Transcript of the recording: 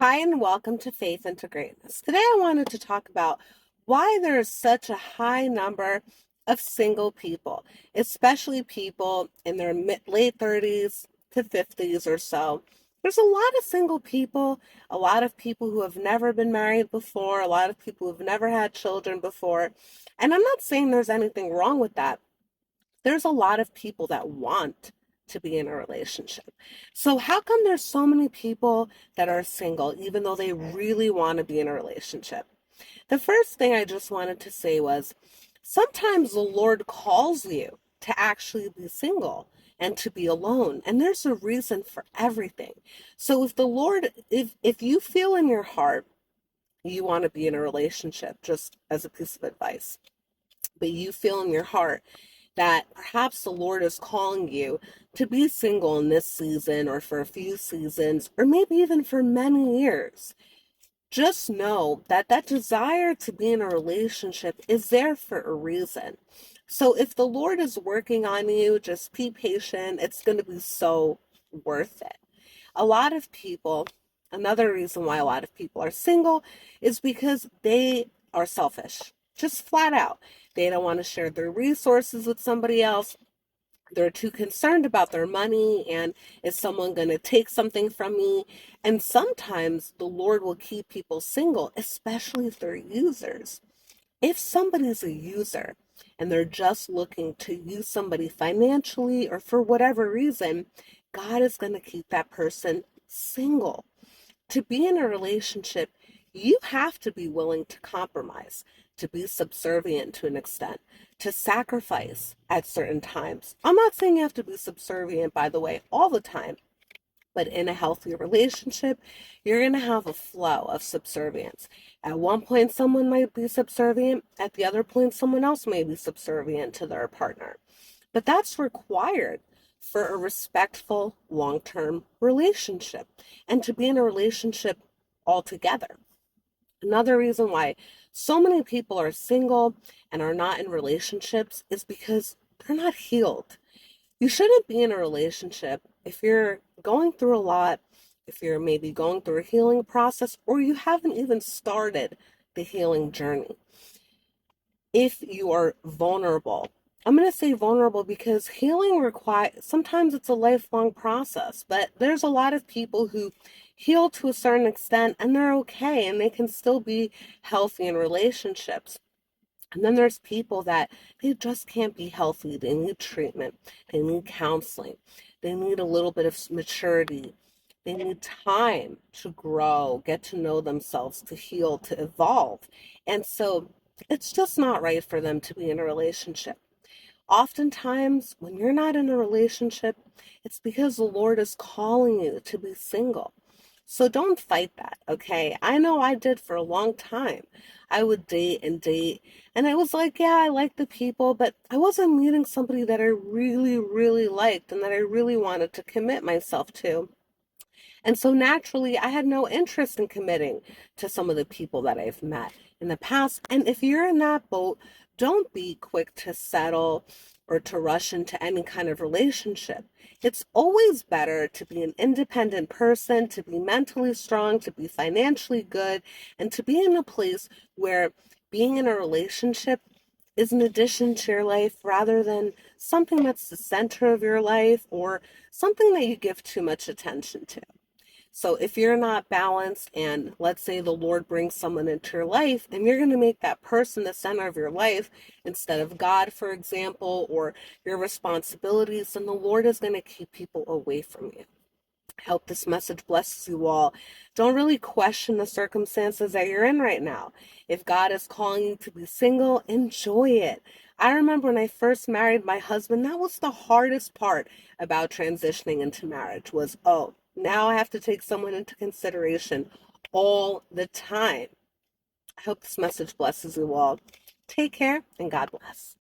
Hi, and welcome to Faith into Greatness. Today, I wanted to talk about why there is such a high number of single people, especially people in their late 30s to 50s or so. There's a lot of single people, a lot of people who have never been married before, a lot of people who've never had children before. And I'm not saying there's anything wrong with that. There's a lot of people that want to be in a relationship. So how come there's so many people that are single even though they really want to be in a relationship? The first thing I just wanted to say was sometimes the Lord calls you to actually be single and to be alone, and there's a reason for everything. So if the Lord if you feel in your heart you want to be in a relationship, just as a piece of advice, but you feel in your heart that perhaps the Lord is calling you to be single in this season or for a few seasons or maybe even for many years, just know that that desire to be in a relationship is there for a reason. So if the Lord is working on you, just be patient. It's going to be so worth it. A lot of people, another reason why a lot of people are single is because they are selfish, just flat out. They don't want to share their resources with somebody else. They're too concerned about their money and is someone going to take something from me? And sometimes the Lord will keep people single, especially if they're users. If somebody's a user and they're just looking to use somebody financially or for whatever reason, God is going to keep that person single. To be in a relationship, you have to be willing to compromise, to be subservient to an extent, to sacrifice at certain times. I'm not saying you have to be subservient, by the way, all the time, but in a healthy relationship, you're going to have a flow of subservience. At one point, someone might be subservient. At the other point, someone else may be subservient to their partner. But that's required for a respectful long-term relationship and to be in a relationship altogether. Another reason why so many people are single and are not in relationships is because they're not healed. You shouldn't be in a relationship if you're going through a lot, if you're maybe going through a healing process, or you haven't even started the healing journey. If you are vulnerable, I'm going to say vulnerable because healing requires, sometimes it's a lifelong process, but there's a lot of people who heal to a certain extent and they're okay and they can still be healthy in relationships. And then there's people that they just can't be healthy. They need treatment. They need counseling. They need a little bit of maturity. They need time to grow, get to know themselves, to heal, to evolve. And so it's just not right for them to be in a relationship. Oftentimes, when you're not in a relationship, it's because the Lord is calling you to be single. So don't fight that, okay? I know I did for a long time. I would date and date, and I was like, yeah, I like the people, but I wasn't meeting somebody that I really, really liked and that I really wanted to commit myself to. And so naturally, I had no interest in committing to some of the people that I've met in the past. And if you're in that boat, don't be quick to settle or to rush into any kind of relationship. It's always better to be an independent person, to be mentally strong, to be financially good, and to be in a place where being in a relationship is an addition to your life rather than something that's the center of your life or something that you give too much attention to. So if you're not balanced and let's say the Lord brings someone into your life and you're going to make that person the center of your life instead of God, for example, or your responsibilities, then the Lord is going to keep people away from you. I hope this message blesses you all. Don't really question the circumstances that you're in right now. If God is calling you to be single, enjoy it. I remember when I first married my husband, that was the hardest part about transitioning into marriage was, oh, now I have to take someone into consideration all the time. I hope this message blesses you all. Take care and God bless.